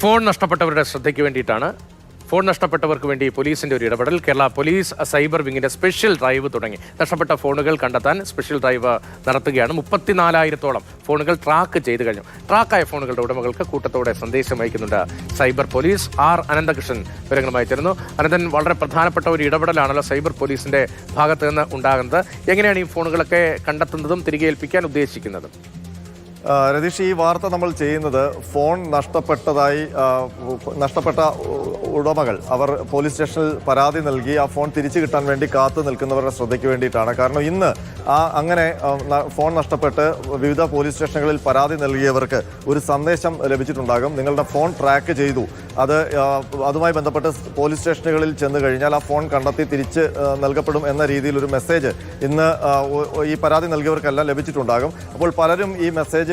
Phone നഷ്ടപ്പെട്ടവരുടെ ശ്രദ്ധയ്ക്ക് വേണ്ടിയിട്ടാണ് phone നഷ്ടപ്പെട്ടവർക്ക് വേണ്ടി പോലീസിന്റെ ഒരു ഇടപെടൽ. കേരള പോലീസ് സൈബർ വിങ്ങിന്റെ സ്പെഷ്യൽ ഡ്രൈവ് തുടങ്ങി. നഷ്ടപ്പെട്ട ഫോണുകൾ കണ്ടെത്താൻ സ്പെഷ്യൽ ഡ്രൈവ് നടത്തുകയാണ്. 34,000-ഓളം ഫോണുകൾ ട്രാക്ക് ചെയ്തു കഴിഞ്ഞു. ട്രാക്കായ ഫോണുകളുടെ ഉടമകൾക്ക് കൂട്ടത്തോടെ സന്ദേശം അയക്കുന്നുണ്ട് സൈബർ പോലീസ്. ആർ അനന്തകൃഷ്ണൻ വിവരങ്ങളുമായി തരുന്നു. അനന്തൻ, വളരെ പ്രധാനപ്പെട്ട ഒരു ഇടപെടലാണല്ലോ സൈബർ പോലീസിന്റെ ഭാഗത്ത് നിന്ന് ഉണ്ടാകുന്നത്. എങ്ങനെയാണ് ഈ ഫോണുകളൊക്കെ കണ്ടെത്തുന്നതും തിരികെ ഏൽപ്പിക്കാൻ ഉദ്ദേശിക്കുന്നതും? രതീഷ്, ഈ വാർത്ത നമ്മൾ ചെയ്യുന്നത് ഫോൺ നഷ്ടപ്പെട്ട ഉടമകൾ അവർ പോലീസ് സ്റ്റേഷനിൽ പരാതി നൽകി ആ ഫോൺ തിരിച്ചു കിട്ടാൻ വേണ്ടി കാത്തു നിൽക്കുന്നവരുടെ ശ്രദ്ധയ്ക്ക് വേണ്ടിയിട്ടാണ്. കാരണം ഇന്ന് അങ്ങനെ ഫോൺ നഷ്ടപ്പെട്ട് വിവിധ പോലീസ് സ്റ്റേഷനുകളിൽ പരാതി നൽകിയവർക്ക് ഒരു സന്ദേശം ലഭിച്ചിട്ടുണ്ടാകും. നിങ്ങളുടെ ഫോൺ ട്രാക്ക് ചെയ്തു, അതുമായി ബന്ധപ്പെട്ട് പോലീസ് സ്റ്റേഷനുകളിൽ ചെന്ന് കഴിഞ്ഞാൽ ആ ഫോൺ കണ്ടെത്തി തിരിച്ച് നൽകപ്പെടും എന്ന രീതിയിൽ ഒരു മെസ്സേജ് ഇന്ന് ഈ പരാതി നൽകിയവർക്കെല്ലാം ലഭിച്ചിട്ടുണ്ടാകും. അപ്പോൾ പലരും ഈ മെസ്സേജ്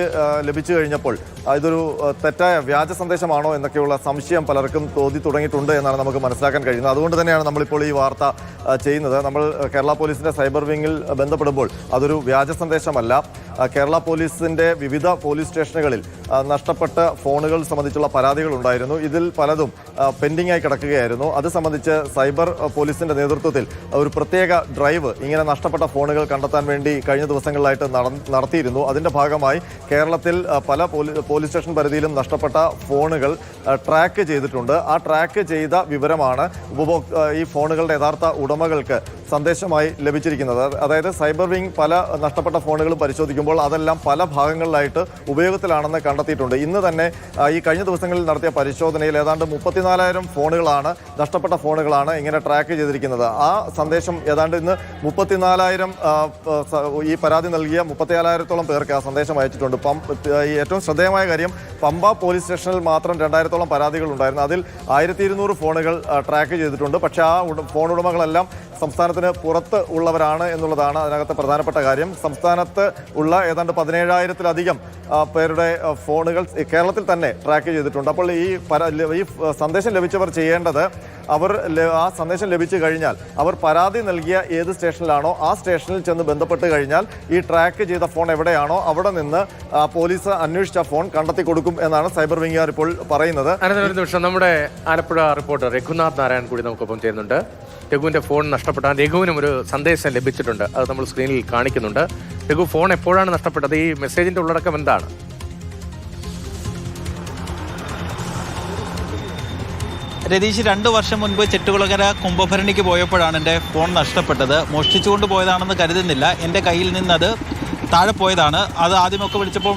ലഭിച്ചു കഴിഞ്ഞപ്പോൾ ഇതൊരു തെറ്റായ വ്യാജ സന്ദേശമാണോ എന്നൊക്കെയുള്ള സംശയം പലർക്കും തോന്നി തുടങ്ങിയിട്ടുണ്ട് എന്നാണ് നമുക്ക് മനസ്സിലാക്കാൻ കഴിയുന്നത്. അതുകൊണ്ട് തന്നെയാണ് നമ്മളിപ്പോൾ ഈ വാർത്ത ചെയ്യുന്നത്. നമ്മൾ കേരള പോലീസിന്റെ സൈബർ വിങ്ങിൽ ബന്ധപ്പെടുമ്പോൾ അതൊരു വ്യാജ സന്ദേശമല്ല. കേരള പോലീസിന്റെ വിവിധ പോലീസ് സ്റ്റേഷനുകളിൽ നഷ്ടപ്പെട്ട ഫോണുകൾ സംബന്ധിച്ചുള്ള പരാതികൾ ഉണ്ടായിരുന്നു. ഇതിൽ പലതും പെൻഡിംഗ് ആയി കിടക്കുകയായിരുന്നു. അത് സംബന്ധിച്ച് സൈബർ പോലീസിന്റെ നേതൃത്വത്തിൽ ഒരു പ്രത്യേക ഡ്രൈവ് ഇങ്ങനെ നഷ്ടപ്പെട്ട ഫോണുകൾ കണ്ടെത്താൻ വേണ്ടി കഴിഞ്ഞ ദിവസങ്ങളിലായിട്ട് നടത്തിയിരുന്നു. അതിന്റെ ഭാഗമായി കേരളത്തിൽ പല പോലീസ് സ്റ്റേഷൻ പരിധിയിലും നഷ്ടപ്പെട്ട ഫോണുകൾ ട്രാക്ക് ചെയ്തിട്ടുണ്ട്. ആ ട്രാക്ക് ചെയ്ത വിവരമാണ് ഈ ഫോണുകളുടെ യഥാർത്ഥ ഉടമകൾക്ക് സന്ദേശമായി ലഭിച്ചിരിക്കുന്നത്. അതായത് സൈബർ വിങ് പല നഷ്ടപ്പെട്ട ഫോണുകളും പരിശോധിക്കുമ്പോൾ അതെല്ലാം പല ഭാഗങ്ങളിലായിട്ട് ഉപയോഗത്തിലാണെന്ന് കണ്ടെത്തിയിട്ടുണ്ട്. ഇന്ന് തന്നെ ഈ കഴിഞ്ഞ ദിവസങ്ങളിൽ നടത്തിയ പരിശോധനയിൽ ഏതാണ്ട് 34,000 ഫോണുകളാണ്, നഷ്ടപ്പെട്ട ഫോണുകളാണ് ഇങ്ങനെ ട്രാക്ക് ചെയ്തിരിക്കുന്നത്. ആ സന്ദേശം ഏതാണ്ട് ഇന്ന് 34,000 ഈ പരാതി നൽകിയ 34,000-ഓളം പേർക്ക് ആ സന്ദേശം അയച്ചിട്ടുണ്ട്. ഏറ്റവും ശ്രദ്ധേയമായ കാര്യം, പമ്പ പോലീസ് സ്റ്റേഷനിൽ മാത്രം 2,000-ഓളം പരാതികൾ ഉണ്ടായിരുന്നു. അതിൽ 1,200 ഫോണുകൾ ട്രാക്ക് ചെയ്തിട്ടുണ്ട്. പക്ഷേ ആ ഫോൺ ഉടമകളെല്ലാം സംസ്ഥാനത്തിന് പുറത്ത് ഉള്ളവരാണ് എന്നുള്ളതാണ് അതിനകത്ത് പ്രധാനപ്പെട്ട കാര്യം. സംസ്ഥാനത്ത് ഉള്ള ഏതാണ്ട് 17,000-ത്തിലധികം പേരുടെ ഫോണുകൾ കേരളത്തിൽ തന്നെ ട്രാക്ക് ചെയ്തിട്ടുണ്ട്. അപ്പോൾ ഈ സന്ദേശം ലഭിച്ചവർ ചെയ്യേണ്ടത്, ആ സന്ദേശം ലഭിച്ചു കഴിഞ്ഞാൽ അവർ പരാതി നൽകിയ ഏത് സ്റ്റേഷനിലാണോ ആ സ്റ്റേഷനിൽ ചെന്ന് ബന്ധപ്പെട്ട് കഴിഞ്ഞാൽ ഈ ട്രാക്ക് ചെയ്ത ഫോൺ എവിടെയാണോ അവിടെ നിന്ന് പോലീസ് അന്വേഷിച്ച ഫോൺ കണ്ടെത്തി കൊടുക്കും എന്നാണ് സൈബർ വിംഗുകാർ ഇപ്പോൾ പറയുന്നത്. നമ്മുടെ ആലപ്പുഴ റിപ്പോർട്ടർ രഘുനാഥ് നാരായൺ കൂടി നമുക്കൊപ്പം ചെയ്യുന്നുണ്ട്. രഘുവിന്റെ ഫോൺ നഷ്ടപ്പെട്ടാൽ രഘുവിനും ഒരു സന്ദേശം ലഭിച്ചിട്ടുണ്ട്. അത് നമ്മൾ സ്ക്രീനിൽ കാണിക്കുന്നുണ്ട്. രഘു, ഫോൺ എപ്പോഴാണ് നഷ്ടപ്പെട്ടത്? ഈ മെസ്സേജിന്റെ ഉള്ളടക്കം എന്താണ്? രതീഷ്, 2 വർഷം മുൻപ് ചെട്ടുകുളങ്ങര കുംഭഭരണിക്ക് പോയപ്പോഴാണ് എൻ്റെ ഫോൺ നഷ്ടപ്പെട്ടത്. മോഷ്ടിച്ചുകൊണ്ട് പോയതാണെന്ന് കരുതുന്നില്ല. എൻ്റെ കയ്യിൽ നിന്നത് താഴെ പോയതാണ്. അത് ആദ്യമൊക്കെ വിളിച്ചപ്പോൾ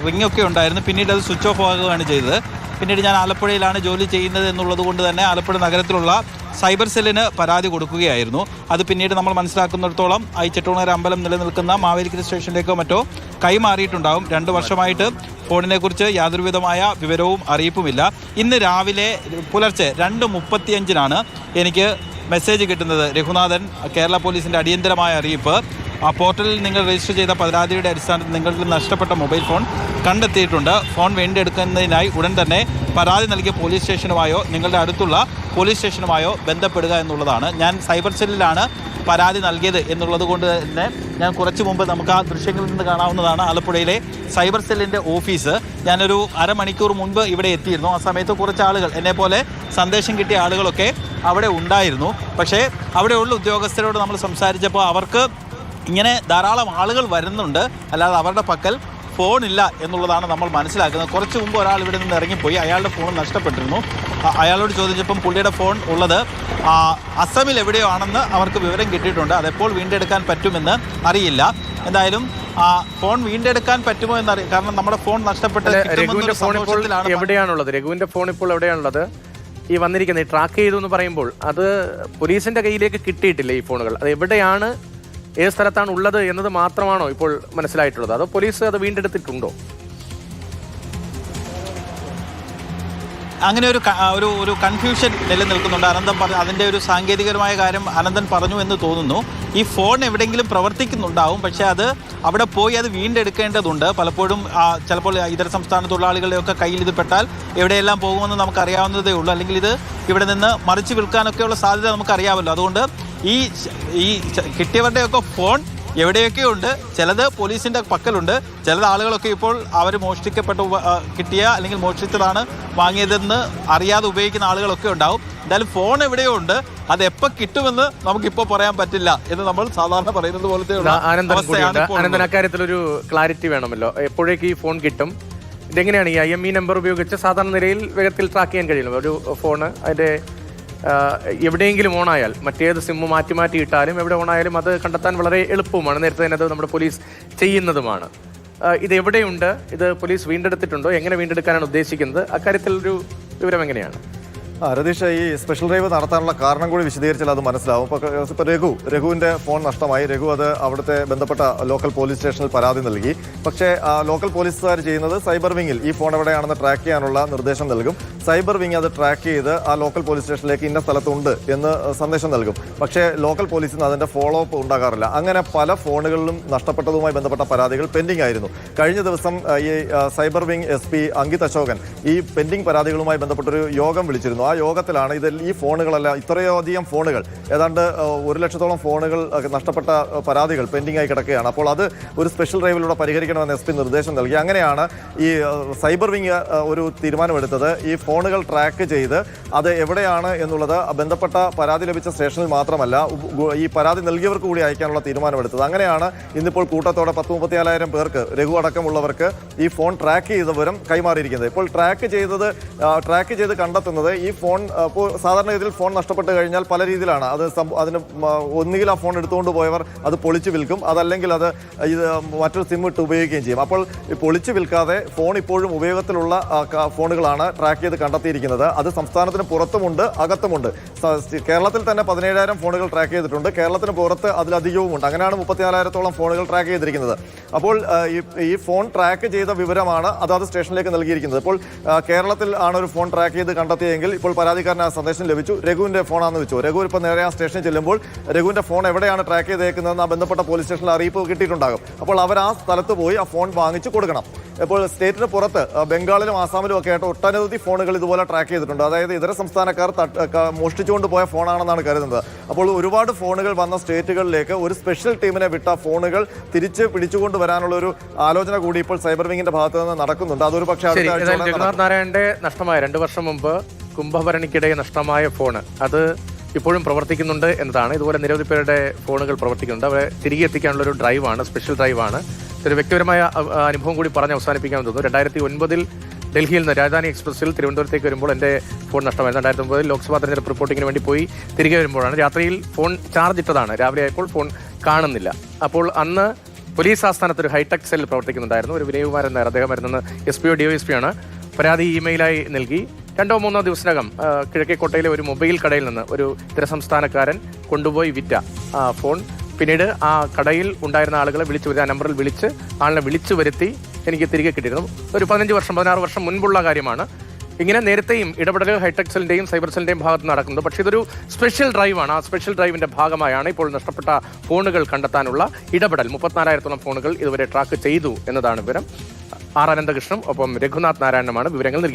റിങ്ങൊക്കെ ഉണ്ടായിരുന്നു. പിന്നീട് അത് സ്വിച്ച് ഓഫ് ആകുകയാണ് ചെയ്തത്. പിന്നീട് ഞാൻ ആലപ്പുഴയിലാണ് ജോലി ചെയ്യുന്നത് എന്നുള്ളത് കൊണ്ട് തന്നെ ആലപ്പുഴ നഗരത്തിലുള്ള സൈബർ സെല്ലിന് പരാതി കൊടുക്കുകയായിരുന്നു. അത് പിന്നീട് നമ്മൾ മനസ്സിലാക്കുന്നിടത്തോളം ഈ ചെട്ടുകുളങ്ങര അമ്പലം നിലനിൽക്കുന്ന മാവേലിക്കര സ്റ്റേഷനിലേക്കോ മറ്റോ കൈമാറിയിട്ടുണ്ടാകും. 2 വർഷമായിട്ട് ഫോണിനെക്കുറിച്ച് യാതൊരുവിധമായ വിവരവും അറിയിപ്പുമില്ല. ഇന്ന് രാവിലെ പുലർച്ചെ 2:35 എനിക്ക് മെസ്സേജ് കിട്ടുന്നത്. രഘുനാഥൻ, കേരള പോലീസിൻ്റെ അടിയന്തരമായ അറിയിപ്പ്. ആ പോർട്ടലിൽ നിങ്ങൾ രജിസ്റ്റർ ചെയ്ത പരാതിയുടെ അടിസ്ഥാനത്തിൽ നിങ്ങൾക്ക് നഷ്ടപ്പെട്ട മൊബൈൽ ഫോൺ കണ്ടെത്തിയിട്ടുണ്ട്. ഫോൺ വീണ്ടെടുക്കുന്നതിനായി ഉടൻ തന്നെ പരാതി നൽകിയ പോലീസ് സ്റ്റേഷനുമായോ നിങ്ങളുടെ അടുത്തുള്ള പോലീസ് സ്റ്റേഷനുമായോ ബന്ധപ്പെടുക എന്നുള്ളതാണ്. ഞാൻ സൈബർ സെല്ലിലാണ് പരാതി നൽകിയത് എന്നുള്ളത് കൊണ്ട് തന്നെ ഞാൻ കുറച്ച് മുമ്പ് നമുക്ക് ആ ദൃശ്യങ്ങളിൽ നിന്ന് കാണാവുന്നതാണ് ആലപ്പുഴയിലെ സൈബർ സെല്ലിൻ്റെ ഓഫീസ്. ഞാനൊരു അരമണിക്കൂർ മുൻപ് ഇവിടെ എത്തിയിരുന്നു. ആ സമയത്ത് കുറച്ച് ആളുകൾ, എന്നെപ്പോലെ സന്ദേശം കിട്ടിയ ആളുകളൊക്കെ അവിടെ ഉണ്ടായിരുന്നു. പക്ഷേ അവിടെയുള്ള ഉദ്യോഗസ്ഥരോട് നമ്മൾ സംസാരിച്ചപ്പോൾ അവർക്ക് ഇങ്ങനെ ധാരാളം ആളുകൾ വരുന്നുണ്ട്, അല്ലാതെ അവരുടെ പക്കൽ ഫോണില്ല എന്നുള്ളതാണ് നമ്മൾ മനസ്സിലാക്കുന്നത്. കുറച്ച് മുമ്പ് ഒരാൾ ഇവിടെ നിന്ന് ഇറങ്ങിപ്പോയി, അയാളുടെ ഫോൺ നഷ്ടപ്പെട്ടിരുന്നു. അയാളോട് ചോദിച്ചപ്പം പുള്ളിയുടെ ഫോൺ ഉള്ളത് അസമിൽ എവിടെയോ ആണെന്ന് അവർക്ക് വിവരം കിട്ടിയിട്ടുണ്ട്. അതെപ്പോൾ വീണ്ടെടുക്കാൻ പറ്റുമെന്ന് അറിയില്ല. എന്തായാലും ഫോൺ വീണ്ടെടുക്കാൻ പറ്റുമോ എന്നറിയാം. കാരണം നമ്മുടെ ഫോൺ നഷ്ടപ്പെട്ട രഘുവിന്റെ ഫോൺ ഇപ്പോൾ എവിടെയാണുള്ളത്? ഈ വന്നിരിക്കുന്നത് ഈ ട്രാക്ക് ചെയ്തു എന്ന് പറയുമ്പോൾ അത് പോലീസിന്റെ കയ്യിലേക്ക് കിട്ടിയിട്ടില്ല. ഈ ഫോണുകൾ അത് എവിടെയാണ്, ഏത് സ്ഥലത്താണ് ഉള്ളത് എന്നത് മാത്രമാണോ ഇപ്പോൾ മനസ്സിലായിട്ടുള്ളത്? അതോ പോലീസ് അത് വീണ്ടെടുത്തിട്ടുണ്ടോ? അങ്ങനെ ഒരു കൺഫ്യൂഷൻ നിലനിൽക്കുന്നുണ്ട്. അനന്തൻ അതിൻ്റെ ഒരു സാങ്കേതികമായ കാര്യം അനന്തൻ പറഞ്ഞു എന്ന് തോന്നുന്നു. ഈ ഫോൺ എവിടെയെങ്കിലും പ്രവർത്തിക്കുന്നുണ്ടാവും, പക്ഷേ അത് അവിടെ പോയി അത് വീണ്ടെടുക്കേണ്ടതുണ്ട്. പലപ്പോഴും ചിലപ്പോൾ ഇതര സംസ്ഥാന തൊഴിലാളികളുടെയൊക്കെ കയ്യിൽ ഇത് പെട്ടാൽ എവിടെയെല്ലാം പോകുമെന്ന് നമുക്കറിയാവുന്നതേ ഉള്ളൂ. അല്ലെങ്കിൽ ഇത് ഇവിടെ നിന്ന് മറിച്ച് വിൽക്കാനൊക്കെയുള്ള സാധ്യത നമുക്കറിയാമല്ലോ. അതുകൊണ്ട് ഈ കിട്ടിയവരുടെയൊക്കെ ഫോൺ എവിടെയൊക്കെ ഉണ്ട്. ചിലത് പോലീസിൻ്റെ പക്കലുണ്ട്, ചിലത് ആളുകളൊക്കെ ഇപ്പോൾ അവർ കിട്ടിയ അല്ലെങ്കിൽ മോഷ്ടിച്ചതാണ് വാങ്ങിയതെന്ന് അറിയാതെ ഉപയോഗിക്കുന്ന ആളുകളൊക്കെ ഉണ്ടാവും. എന്തായാലും ഫോൺ എവിടെയോ ഉണ്ട്, അത് എപ്പോൾ കിട്ടുമെന്ന് നമുക്കിപ്പോൾ പറയാൻ പറ്റില്ല എന്ന് നമ്മൾ സാധാരണ പറയുന്നത് പോലത്തെ ആനന്ദൻ, അക്കാര്യത്തിലൊരു ക്ലാരിറ്റി വേണമല്ലോ. എപ്പോഴേക്ക് ഈ ഫോൺ കിട്ടും? ഇതെങ്ങനെയാണ് ഈ IME നമ്പർ ഉപയോഗിച്ച് സാധാരണ നിലയിൽ വേഗത്തിൽ ട്രാക്ക് ചെയ്യാൻ കഴിയുമല്ലോ ഒരു ഫോണ്? അതിൻ്റെ എവിടെയെങ്കിലും ഓണായാൽ, മറ്റേത് സിമ്മ് മാറ്റി ഇട്ടാലും എവിടെ ഓണായാലും അത് കണ്ടെത്താൻ വളരെ എളുപ്പവുമാണ്. നേരത്തെ തന്നെ അത് നമ്മുടെ പോലീസ് ചെയ്യുന്നതുമാണ്. ഇത് എവിടെയുണ്ട്? ഇത് പോലീസ് വീണ്ടെടുത്തിട്ടുണ്ടോ? എങ്ങനെ വീണ്ടെടുക്കാനാണ് ഉദ്ദേശിക്കുന്നത്? അക്കാര്യത്തിൽ ഒരു വിവരം എങ്ങനെയാണ്? രതീഷ്, ഈ സ്പെഷ്യൽ ഡ്രൈവ് നടത്താനുള്ള കാരണം കൂടി വിശദീകരിച്ചാൽ അത് മനസ്സിലാവും. ഇപ്പോൾ രഘുവിൻ്റെ ഫോൺ നഷ്ടമായി. രഘു അത് അവിടുത്തെ ബന്ധപ്പെട്ട ലോക്കൽ പോലീസ് സ്റ്റേഷനിൽ പരാതി നൽകി. പക്ഷേ ലോക്കൽ പോലീസുകാർ ചെയ്യുന്നത് സൈബർ വിങ്ങിൽ ഈ ഫോൺ എവിടെയാണെന്ന് ട്രാക്ക് ചെയ്യാനുള്ള നിർദ്ദേശം നൽകും. സൈബർ വിങ് അത് ട്രാക്ക് ചെയ്ത് ആ ലോക്കൽ പോലീസ് സ്റ്റേഷനിലേക്ക് ഇന്ന സ്ഥലത്തുണ്ട് എന്ന് സന്ദേശം നൽകും. പക്ഷേ ലോക്കൽ പോലീസിന് അതിൻ്റെ ഫോളോ അപ്പ് ഉണ്ടാകാറില്ല. അങ്ങനെ പല ഫോണുകളിലും നഷ്ടപ്പെട്ടതുമായി ബന്ധപ്പെട്ട പരാതികൾ പെൻഡിംഗ് ആയിരുന്നു. കഴിഞ്ഞ ദിവസം ഈ cyber wing SP Ankit Ashokan ഈ പെൻഡിംഗ് പരാതികളുമായി ബന്ധപ്പെട്ടൊരു യോഗം വിളിച്ചിരുന്നു. ആ യോഗത്തിലാണ് ഈ ഫോണുകളെല്ലാം, ഇത്രയധികം ഫോണുകൾ, ഏതാണ്ട് 1,00,000-ഓളം ഫോണുകൾ നഷ്ടപ്പെട്ട പരാതികൾ പെൻഡിംഗ് ആയി കിടക്കുകയാണ്. അപ്പോൾ അത് ഒരു സ്പെഷ്യൽ ഡ്രൈവിലൂടെ പരിഹരിക്കണമെന്ന് SP നിർദ്ദേശം നൽകി. അങ്ങനെയാണ് ഈ സൈബർ വിങ് ഒരു തീരുമാനമെടുത്തത്. ഈ ഫോണുകൾ ട്രാക്ക് ചെയ്ത് അത് എവിടെയാണ് എന്നുള്ളത് ബന്ധപ്പെട്ട പരാതി ലഭിച്ച സ്റ്റേഷനിൽ മാത്രമല്ല ഈ പരാതി നൽകിയവർക്ക് കൂടി അയക്കാനുള്ള തീരുമാനമെടുത്തത്. അങ്ങനെയാണ് ഇന്നിപ്പോൾ കൂട്ടത്തോടെ 34,000 പേർക്ക്, രഘു അടക്കമുള്ളവർക്ക് ഈ ഫോൺ ട്രാക്ക് ചെയ്ത വിവരം കൈമാറിയിരിക്കുന്നത്. ഇപ്പോൾ ട്രാക്ക് ചെയ്ത് കണ്ടെത്തുന്നത് ഈ ഫോൺ, ഇപ്പോൾ സാധാരണ രീതിയിൽ ഫോൺ നഷ്ടപ്പെട്ട് കഴിഞ്ഞാൽ പല രീതിയിലാണ് അതിന് ഒന്നുകിൽ ആ ഫോൺ എടുത്തുകൊണ്ട് പോയവർ അത് പൊളിച്ചു വിൽക്കും, അതല്ലെങ്കിൽ അത് മറ്റൊരു സിം ഇട്ട് ഉപയോഗിക്കുകയും ചെയ്യും. അപ്പോൾ പൊളിച്ചു വിൽക്കാതെ ഫോൺ ഇപ്പോഴും ഉപയോഗത്തിലുള്ള ഫോണുകളാണ് ട്രാക്ക് ചെയ്ത് കണ്ടെത്തിയിരിക്കുന്നത്. അത് സംസ്ഥാനത്തിന് പുറത്തുമുണ്ട്, അകത്തുമുണ്ട്. കേരളത്തിൽ തന്നെ 17,000 ഫോണുകൾ ട്രാക്ക് ചെയ്തിട്ടുണ്ട്. കേരളത്തിന് പുറത്ത് അതിലധികവുമുണ്ട്. അങ്ങനെയാണ് 34,000-ഓളം ഫോണുകൾ ട്രാക്ക് ചെയ്തിരിക്കുന്നത്. അപ്പോൾ ഈ ഫോൺ ട്രാക്ക് ചെയ്ത വിവരമാണ് അതാത് സ്റ്റേഷനിലേക്ക് നൽകിയിരിക്കുന്നത്. ഇപ്പോൾ കേരളത്തിൽ ആണ് ഒരു ഫോൺ ട്രാക്ക് ചെയ്ത് കണ്ടെത്തിയെങ്കിൽ ഇപ്പോൾ പരാതിക്കാരന് ആ സന്ദേശം ലഭിച്ചു, രഘുവിൻ്റെ ഫോണാണെന്ന് വെച്ചു. രഘു ഇപ്പോൾ നേരെ ആ സ്റ്റേഷനിൽ ചെല്ലുമ്പോൾ രഘുവിൻ്റെ ഫോൺ എവിടെയാണ് ട്രാക്ക് ചെയ്തേക്കുന്നതെന്ന് ആ ബന്ധപ്പെട്ട പോലീസ് സ്റ്റേഷനിൽ അറിയിപ്പ് കിട്ടിയിട്ടുണ്ടാകും. അപ്പോൾ അവർ ആ സ്ഥലത്ത് പോയി ആ ഫോൺ വാങ്ങിച്ചു കൊടുക്കണം. ഇപ്പോൾ സ്റ്റേറ്റിന് പുറത്ത് ബംഗാളിലും ആസാമിലും ഒക്കെ ആയിട്ട് ഒട്ടനവധി ഫോണുകൾ ഇതുപോലെ ട്രാക്ക് ചെയ്തിട്ടുണ്ട്. അതായത് ഇതര സംസ്ഥാനക്കാർ മോഷ്ടിച്ചുകൊണ്ട് പോയ ഫോണാണെന്നാണ് കരുതുന്നത്. അപ്പോൾ ഒരുപാട് ഫോണുകൾ വന്ന സ്റ്റേറ്റുകളിലേക്ക് ഒരു സ്പെഷ്യൽ ടീമിനെ വിട്ട ഫോണുകൾ തിരിച്ച് പിടിച്ചുകൊണ്ട് വരാനുള്ള ഒരു ആലോചന കൂടി ഇപ്പോൾ സൈബർ വിങ്ങിന്റെ ഭാഗത്ത് നിന്ന് നടക്കുന്നുണ്ട്. അതൊരു പക്ഷേ ജഗന്നാഥ് നാരായണന്റെ നഷ്ടമായ 2 വർഷം മുമ്പ് കുംഭഭരണിക്കിടെ നഷ്ടമായ ഫോണ് അത് ഇപ്പോഴും പ്രവർത്തിക്കുന്നുണ്ട് എന്നതാണ്. ഇതുപോലെ നിരവധി പേരുടെ ഫോണുകൾ പ്രവർത്തിക്കുന്നുണ്ട്. അവരെ തിരികെ എത്തിക്കാനുള്ള ഒരു ഡ്രൈവാണ്, സ്പെഷ്യൽ ഡ്രൈവാണ്. ഒരു വ്യക്തിപരമായ അനുഭവം കൂടി പറഞ്ഞ് അവസാനിപ്പിക്കാൻ തോന്നുന്നു. 2009 ഡൽഹിയിൽ നിന്ന് രാജധാനി എക്സ്പ്രസിൽ തിരുവനന്തപുരത്തേക്ക് വരുമ്പോൾ എൻ്റെ ഫോൺ നഷ്ടമായിരുന്നു. 2009 ലോക്സഭാ തെരഞ്ഞെടുപ്പ് റിപ്പോർട്ടിങ്ങിന് വേണ്ടി പോയി തിരികെ വരുമ്പോഴാണ്, രാത്രിയിൽ ഫോൺ ചാർജ് ഇട്ടതാണ്, രാവിലെ ആയപ്പോൾ ഫോൺ കാണുന്നില്ല. അപ്പോൾ അന്ന് പോലീസ് ആസ്ഥാനത്ത് ഒരു ഹൈടെക് സെൽ പ്രവർത്തിക്കുന്നുണ്ടായിരുന്നു. ഒരു വിനയകുമാരൻ നായർ, അദ്ദേഹം വരുന്നത് SP DOSP ആണ്. പരാതി ഇമെയിലായി നൽകി 2-3 ദിവസത്തിനകം കിഴക്കേക്കോട്ടയിലെ ഒരു മൊബൈൽ കടയിൽ നിന്ന് ഒരു ഇതര സംസ്ഥാനക്കാരൻ കൊണ്ടുപോയി വിറ്റ ഫോൺ പിന്നീട് ആ കടയിൽ ഉണ്ടായിരുന്ന ആളുകളെ വിളിച്ചു വരുത്തി, ആ നമ്പറിൽ വിളിച്ച് ആളിനെ വിളിച്ചു വരുത്തി എനിക്ക് തിരികെ കിട്ടിയിരുന്നു. ഒരു 16 വർഷം മുൻപുള്ള കാര്യമാണ്. ഇങ്ങനെ നേരത്തെയും ഇടപെടൽ ഹൈടെക് സെല്ലിന്റെയും സൈബർ സെല്ലിന്റെയും ഭാഗത്ത് നടക്കുന്നത്. പക്ഷേ ഇതൊരു സ്പെഷ്യൽ ഡ്രൈവാണ്. ആ സ്പെഷ്യൽ ഡ്രൈവിന്റെ ഭാഗമായാണ് ഇപ്പോൾ നഷ്ടപ്പെട്ട ഫോണുകൾ കണ്ടെത്താനുള്ള ഇടപെടൽ. 34,000-ഓളം ഫോണുകൾ ഇതുവരെ ട്രാക്ക് ചെയ്തു എന്നതാണ് വിവരം. R. അനന്തകൃഷ്ണനും ഒപ്പം രഘുനാഥ് നാരായണനുമാണ് വിവരങ്ങൾ നൽകി.